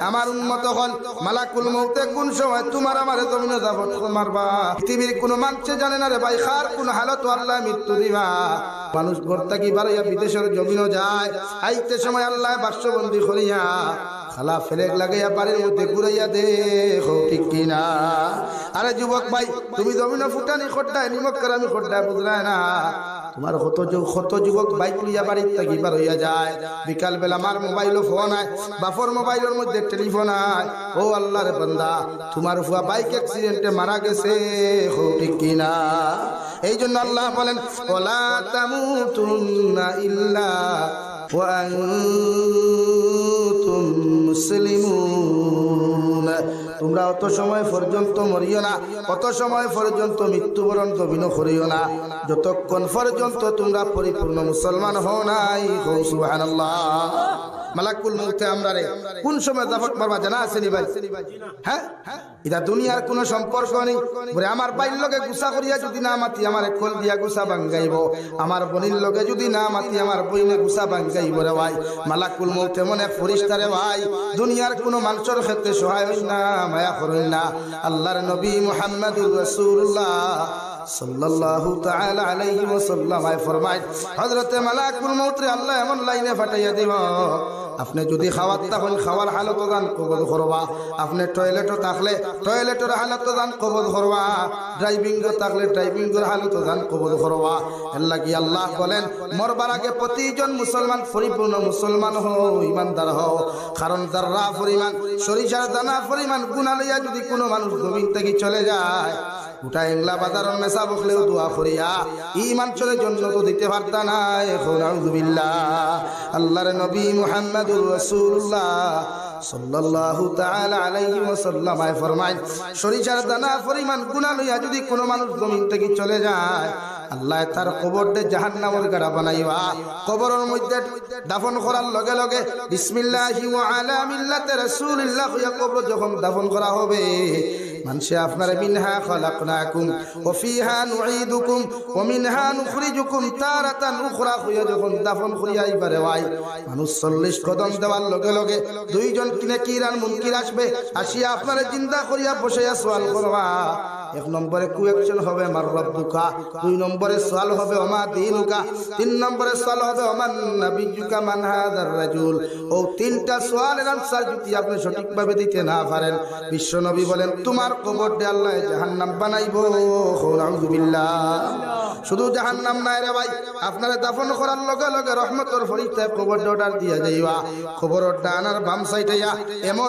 আমার উম্মত হল মালাকুল মউতে কোন সময় তোমার আমারে জমিনে যাবত মারবা পৃথিবীর কোন মানুষে জানে না রে ভাই খার কোন হালত আল্লাহ মৃত্যু দিবা মানুষ ঘরটা কি বাড়াইয়া বিদেশের জমিনও যায় আইতে সময় আল্লাহ বাক্সবন্দি করিয়া খালা ফেলেক লাগাইয়া বাড়ির মধ্যে ঘুরাইয়া দে ঠিক কিনা আরে যুবক ভাই তুমি জমিনে ফুটানি খড্ডায় নিমক করে আমি খড্ডায় বুঝলাই না তোমার কত যুবক বাইক লইয়া বাড়ির থেকে বার হইয়া যায় বিকাল বেলা আমার মোবাইলও ফোন আয় বাপর মোবাইলের মধ্যে টেলিফোন আয় ও আল্লাহর বান্দা তোমার ফুয়া বাইক অ্যাক্সিডেন্টে মারা গেছে ঠিক কিনা এই জন্য আল্লাহ বলেন ওয়ালা তামুতুন্না ইল্লা ওয়া আনতুম মুসলিমুন তোমরা অত সময় পর্যন্ত মরিও না অত সময় পর্যন্ত মৃত্যুবরণ দবিন করিও না যতক্ষণ পর্যন্ত তোমরা পরিপূর্ণ মুসলমান হও নাই সুবহানাল্লাহ মালাকুল মউতে আমরা রে কোন সময় দাফট মারবা জানা আছে নি ভাই হ্যাঁ এটা দুনিয়ার কোনো সম্পর্ক নেই বলে আমার বাইর লগে গুসা করিয়া যদি না মাতি আমার কোল দিয়া গুসা ভাঙাইব আমার বোনের লগে যদি না মাতি আমার বইনে গুসা ভাঙাইব রে ভাই মালাকুল মউতে মনে ফেরেশতা রে ভাই দুনিয়ার কোনো মানুষের ক্ষেত্রে সহায় হই না মায়া করই না আল্লাহর নবী মুহাম্মদুর রাসূলুল্লাহ সাল্লাল্লাহু তাআলা আলাইহি ওয়াসাল্লাম ফরমায় হযরতে মালাকুল মউত রে আল্লাহ এমন লাইনে ফাটাইয়া দিব আপনি যদি খাওয়ার তখন খাওয়ার হালত দান কবুল করবা আপনি টয়লেটও থাকলে টয়লেটের হালত দান কবুল করবা ড্রাইভিংও থাকলে ড্রাইভিংয়ের হালত দান কবুল করবা আল্লাহ কি আল্লাহ বলেন মরবার আগে প্রতিজন মুসলমান পরিপূর্ণ মুসলমান হও ইমানদার হও কারণ যারা পরিমাণ সরিষার দানা পরিমাণ গুনাহ লইয়া যদি কোনো মানুষ জমিন থেকে চলে যায় গোটা এংলা বাজারের মেসা বকলেও দোয়া করিয়া ঈমান চলে জন্য তো দিতে পারতা না এখন আউযুবিল্লাহ আল্লাহর নবী মুহাম্মদুর রাসূলুল্লাহ সাল্লাল্লাহু তাআলা আলাইহি ওয়াসাল্লাম ফরমায় সরিষার দানা পরিমাণ গুনাহ লইয়া যদি কোনো মানুষ জমিন থেকে চলে যায় আল্লাহ তার কবরতে জাহান্নামের গাড়া বানাইবা কবরের মধ্যে দাফন করার লগে লগে বিসমিল্লাহি ওয়া আলা মিল্লাতি রাসূলিল্লাহ ইয়া কবর যখন দাফন করা হবে মানুষে আপনারা মিনহা খালাকনাকুম ওয়া ফিহা নুঈদুকুম ওয়া মিনহা নুখরিজুকুম তারাতান উখরা হইয়া যখন দাফন করিয়া আইবারে ভাই মানুষ 40 কদম দেওয়ার লগে লগে দুইজন নেকির আর মুনকির আসবে আসিয়া আপনারা জিন্দা করিয়া বসাইয়া সওয়াল করবা এক নম্বরে কোয়েকশন হবে মার রব্বুকা দুই নম্বরে সওয়াল হবে ওমা দীনুকা তিন নম্বরে সওয়াল হবে ওমান নাবিয়্যুকা মান হাযার রাজুল ও তিনটা সওয়ালের আনসার যদি আপনি সঠিকভাবে দিতে না পারেন বিশ্ব নবী বলেন তোমার কবরতে আল্লাহ জাহান্নাম বানাইবো নাউযুবিল্লাহ শুধু জাহান্নাম নাই রে ভাই আপনারা দাফন করার লগে লগে রহমতের ফরিস্তা কবর অর্ডার দিয়া যাইবা কবর ডানার বাম সাইডে এমন